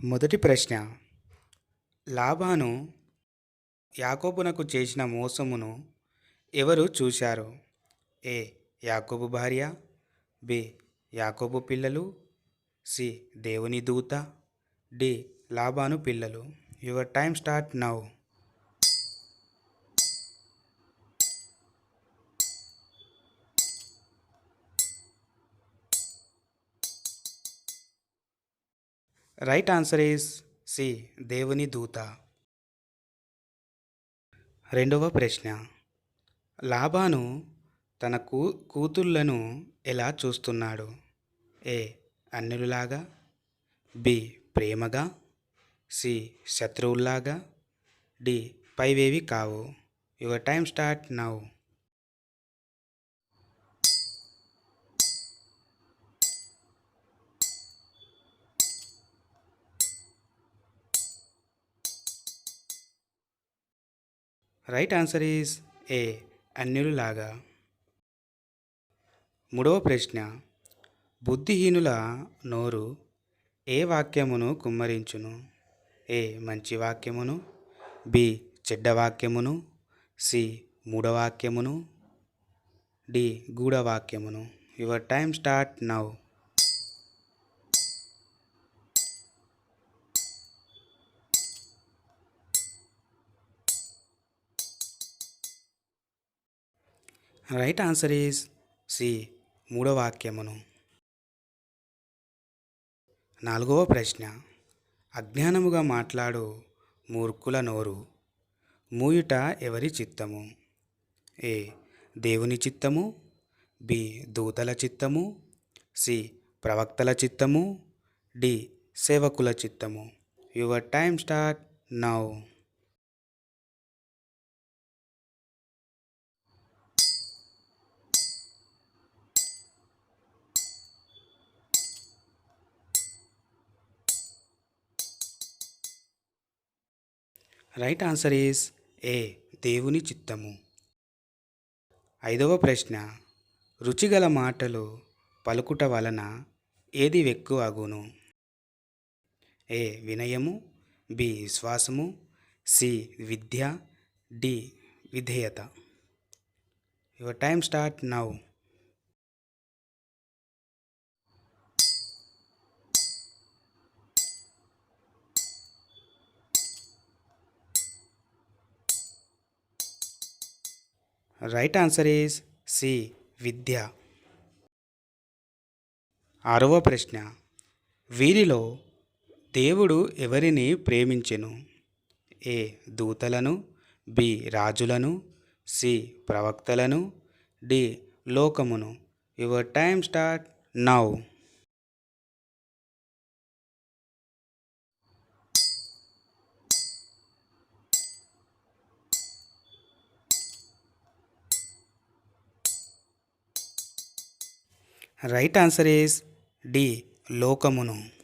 మొదటి ప్రశ్న. లాబాను యాకోబునకు చేసిన మోసమును ఎవరు చూశారు? ఏ. యాకోబు భార్య, బి. యాకోబు పిల్లలు, సి. దేవుని దూత, డి. లాబాను పిల్లలు. Your time start now. Right answer is C. దేవుని దూత. రెండవ ప్రశ్న. లాబాను తన కూతుళ్లను ఎలా చూస్తున్నాడు? ఏ. అన్యులలాగా, బి. ప్రేమగా, సి. శత్రువుల్లాగా, డి. పైవేవి కావు. Your time start now. Right answer is A. అన్యులలాగా. మూడవ ప్రశ్న. బుద్ధిహీనుల నోరు ఏ వాక్యమును కుమ్మరించును? ఏ. మంచి వాక్యమును, బి. చెడ్డ వాక్యమును, సి. మూఢవాక్యమును, డి. గూఢవాక్యమును. Your time start now. Right answer is C. మూఢవాక్యమును. నాలుగవ ప్రశ్న. అజ్ఞానముగా మాట్లాడు మూర్ఖుల నోరు మూయుట ఎవరి చిత్తము? ఏ. దేవుని చిత్తము, బి. దూతల చిత్తము, సి. ప్రవక్తల చిత్తము, డి. సేవకుల చిత్తము. Your time start now. Right answer is ఏ. దేవుని చిత్తము. ఐదవ ప్రశ్న. రుచిగల మాటలు పలుకుట వలన ఏది ఎక్కువ అగును? ఏ. వినయము, బి. విశ్వాసము, సి. విద్య, డి. విధేయత. Your time start now. Right answer is C. విద్య. ఆరవ ప్రశ్న. వీరిలో దేవుడు ఎవరిని ప్రేమించెను? ఏ. దూతలను, బి. రాజులను, సి. ప్రవక్తలను, డి. లోకమును. Your time start now. Right answer is D. లోకమును.